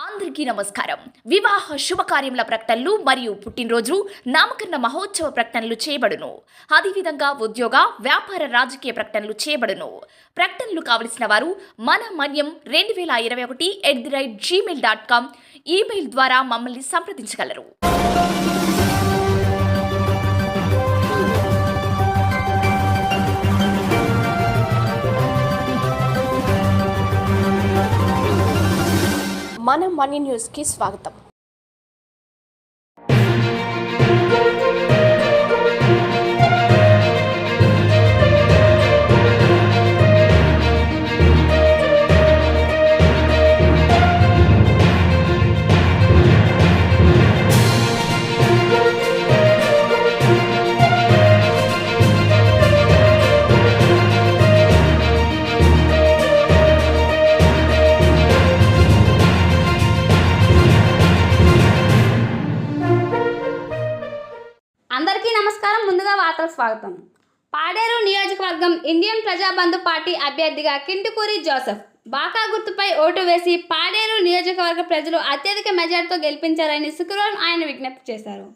అందరికీ నమస్కారం. వివాహ శుభకార్యముల ప్రకటనలు మరియు పుట్టినరోజు నామకరణ మహోత్సవ ప్రకటనలు చేయబడును. అదేవిధంగా ఉద్యోగ వ్యాపార రాజకీయ ప్రకటనలు చేయబడును. ప్రకటనలు కావలసిన వారు మన మన్యం 2021@gmail.com ఈమెయిల్ ద్వారా మమ్మల్ని సంప్రదించగలరు. మన మనీ న్యూస్కి స్వాగతం. అందరికీ నమస్కారం. ముందుగా వార్తలకు స్వాగతం. పాడేరు నియోజకవర్గం ఇండియన్ ప్రజాబంధు పార్టీ అభ్యర్థిగా కింటుకూరి జోసెఫ్ బాకా గుర్తుపై ఓటు వేసి పాడేరు నియోజకవర్గ ప్రజలు అత్యధిక మెజార్టీతో గెలిపించారని శుక్రవారం ఆయన విజ్ఞప్తి చేశారు.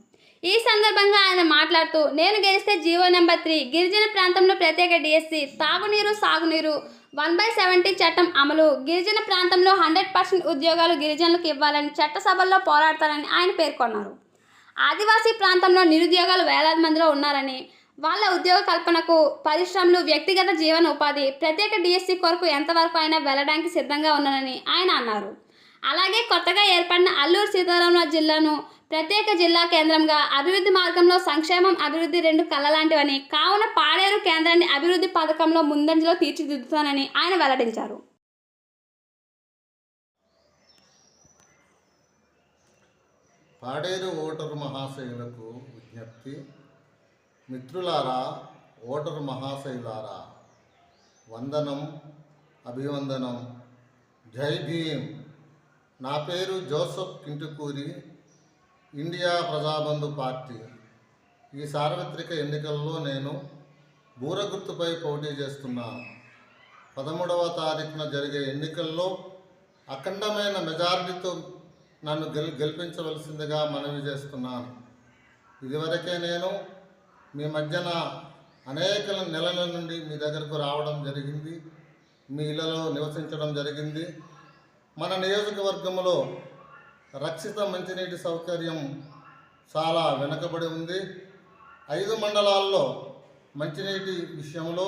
ఈ సందర్భంగా ఆయన మాట్లాడుతూ, నేను గెలిస్తే జీవో నెంబర్ 3 గిరిజన ప్రాంతంలో ప్రత్యేక డిఎస్సి, తాగునీరు సాగునీరు 1/70 చట్టం అమలు, గిరిజన ప్రాంతంలో 100% ఉద్యోగాలు గిరిజనులకు ఇవ్వాలని చట్టసభల్లో పోరాడతారని ఆయన పేర్కొన్నారు. ఆదివాసీ ప్రాంతంలో నిరుద్యోగాలు వేలాది మందిలో ఉన్నారని, వాళ్ళ ఉద్యోగ కల్పనకు పరిశ్రమలు, వ్యక్తిగత జీవన ఉపాధి, ప్రత్యేక డిఎస్సి కొరకు ఎంతవరకు అయినా వెళ్ళడానికి సిద్ధంగా ఉన్నానని ఆయన అన్నారు. అలాగే కొత్తగా ఏర్పడిన అల్లూరు సీతారామరాజు జిల్లాను ప్రత్యేక జిల్లా కేంద్రంగా అభివృద్ధి మార్గంలో సంక్షేమం అభివృద్ధి 2 కళ్ళలాంటివని, కావున పాడేరు కేంద్రాన్ని అభివృద్ధి పథకంలో ముందంజలో తీర్చిదిద్దుతానని ఆయన వెల్లడించారు. పాడేరు ఓటరు మహాశయులకు విజ్ఞప్తి. మిత్రులారా, ఓటరు మహాశయులారా, వందనం, అభివందనం, జై భీమ్. నా పేరు జోసెఫ్ కింటుకూరి, ఇండియా ప్రజాబంధు పార్టీ. ఈ సార్వత్రిక ఎన్నికల్లో నేను బూర గుర్తుపై పోటీ చేస్తున్నాను. 13వ తారీఖున జరిగే ఎన్నికల్లో అఖండమైన మెజారిటీతో నన్ను గెలిపించవలసిందిగా మనవి చేస్తున్నాను. ఇదివరకే నేను మీ మధ్యన అనేక నెలల నుండి మీ దగ్గరకు రావడం జరిగింది, మీ ఇళ్లలో నివసించడం జరిగింది. మన నియోజకవర్గంలో రక్షిత మంచినీటి సౌకర్యం చాలా వెనుకబడి ఉంది. 5 మండలాల్లో మంచినీటి విషయంలో,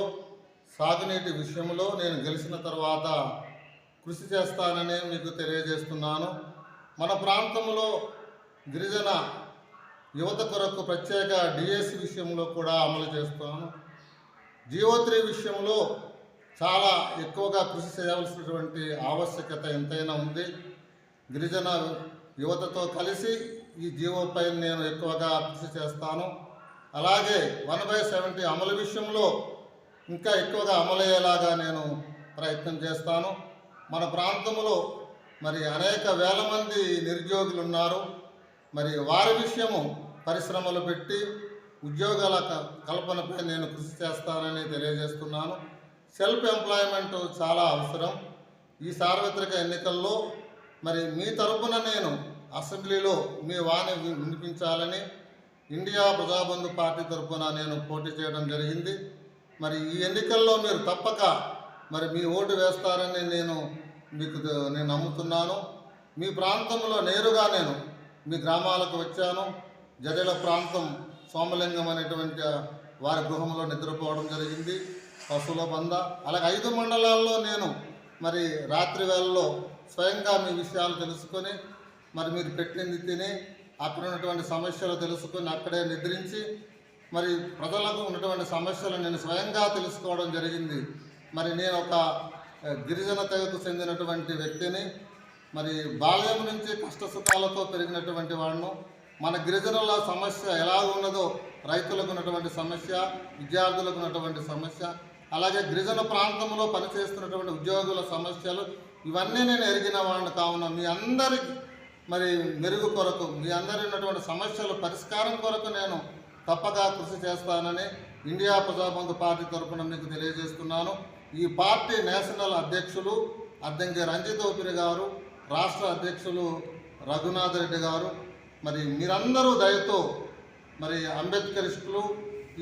సాగునీటి విషయంలో నేను గెలిచిన తర్వాత కృషి చేస్తానని మీకు తెలియజేస్తున్నాను. మన ప్రాంతంలో గిరిజన యువత కొరకు ప్రత్యేక డిఎస్సి విషయంలో కూడా అమలు చేస్తాను. జీవో 3 విషయంలో చాలా ఎక్కువగా కృషి చేయవలసినటువంటి ఆవశ్యకత ఎంతైనా ఉంది. గిరిజన యువతతో కలిసి ఈ జీవోపై నేను ఎక్కువగా కృషి చేస్తాను. అలాగే 1/70 అమలు విషయంలో ఇంకా ఎక్కువగా అమలయ్యేలాగా నేను ప్రయత్నం చేస్తాను. మన ప్రాంతంలో మరి అనేక వేల మంది నిరుద్యోగులు ఉన్నారు. మరి వారి విషయము పరిశ్రమలు పెట్టి ఉద్యోగాల కల్పనపై నేను కృషి చేస్తానని తెలియజేస్తున్నాను. సెల్ఫ్ ఎంప్లాయ్మెంట్ చాలా అవసరం. ఈ సార్వత్రిక ఎన్నికల్లో మరి మీ తరపున నేను అసెంబ్లీలో మీ వాణి వినిపించాలని ఇండియా ప్రజాబంధు పార్టీ తరపున నేను పోటీ చేయడం జరిగింది. మరి ఈ ఎన్నికల్లో మీరు తప్పక మరి మీ ఓటు వేస్తారని నేను నమ్ముతున్నాను. మీ ప్రాంతంలో నేరుగా నేను మీ గ్రామాలకు వచ్చాను. జడెల ప్రాంతం సోమలింగం అనేటువంటి వారి గృహంలో నిద్రపోవడం జరిగింది, పశువుల బంద. అలాగే 5 మండలాల్లో నేను మరి రాత్రి వేళల్లో స్వయంగా మీ విషయాలు తెలుసుకొని, మరి మీరు పెట్టింది తిని అక్కడ ఉన్నటువంటి సమస్యలు తెలుసుకొని అక్కడే నిద్రించి మరి ప్రజలకు ఉన్నటువంటి సమస్యలు నేను స్వయంగా తెలుసుకోవడం జరిగింది. మరి నేను ఒక గిరిజన తెగకు చెందినటువంటి వ్యక్తిని. మరి బాల్యం నుంచి కష్టసుఖాలతో పెరిగినటువంటి వాడును. మన గిరిజనుల సమస్య ఎలా ఉన్నదో, రైతులకు ఉన్నటువంటి సమస్య, విద్యార్థులకు ఉన్నటువంటి సమస్య, అలాగే గిరిజన ప్రాంతంలో పనిచేస్తున్నటువంటి ఉద్యోగుల సమస్యలు, ఇవన్నీ నేను ఎరిగిన వాడిని. కావున మీ అందరి మరి మెరుగు కొరకు, మీ అందరి ఉన్నటువంటి సమస్యల పరిష్కారం కొరకు నేను తప్పగా కృషి చేస్తానని ఇండియా ప్రజాబంధు పార్టీ తరఫున మీకు తెలియజేస్తున్నాను. ఈ పార్టీ నేషనల్ అధ్యక్షులు అద్దంకి రంజిత్ ఓపిరి గారు, రాష్ట్ర అధ్యక్షులు రఘునాథ్ రెడ్డి గారు, మరి మీరందరూ దయతో మరి అంబేద్కరిస్టులు,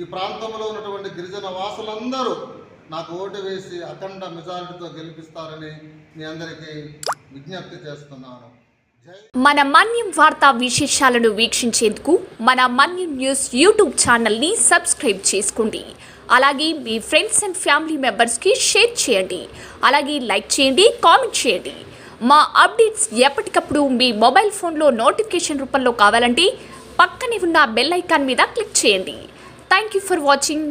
ఈ ప్రాంతంలో ఉన్నటువంటి గిరిజన వాసులందరూ నాకు ఓటు వేసి అఖండ మెజారిటీతో గెలిపిస్తారని మీ అందరికీ విజ్ఞప్తి చేస్తున్నాను. మన మన్యం వార్తా విశేషాలను వీక్షించేందుకు మన మన్యం న్యూస్ యూట్యూబ్ ఛానల్ని సబ్స్క్రైబ్ చేసుకోండి. అలాగే మీ ఫ్రెండ్స్ అండ్ ఫ్యామిలీ మెంబర్స్కి షేర్ చేయండి. అలాగే లైక్ చేయండి, కామెంట్ చేయండి. మా అప్డేట్స్ ఎప్పటికప్పుడు మీ మొబైల్ ఫోన్లో నోటిఫికేషన్ రూపంలో కావాలంటే పక్కనే ఉన్న బెల్ ఐకాన్ మీద క్లిక్ చేయండి. Thank you for watching.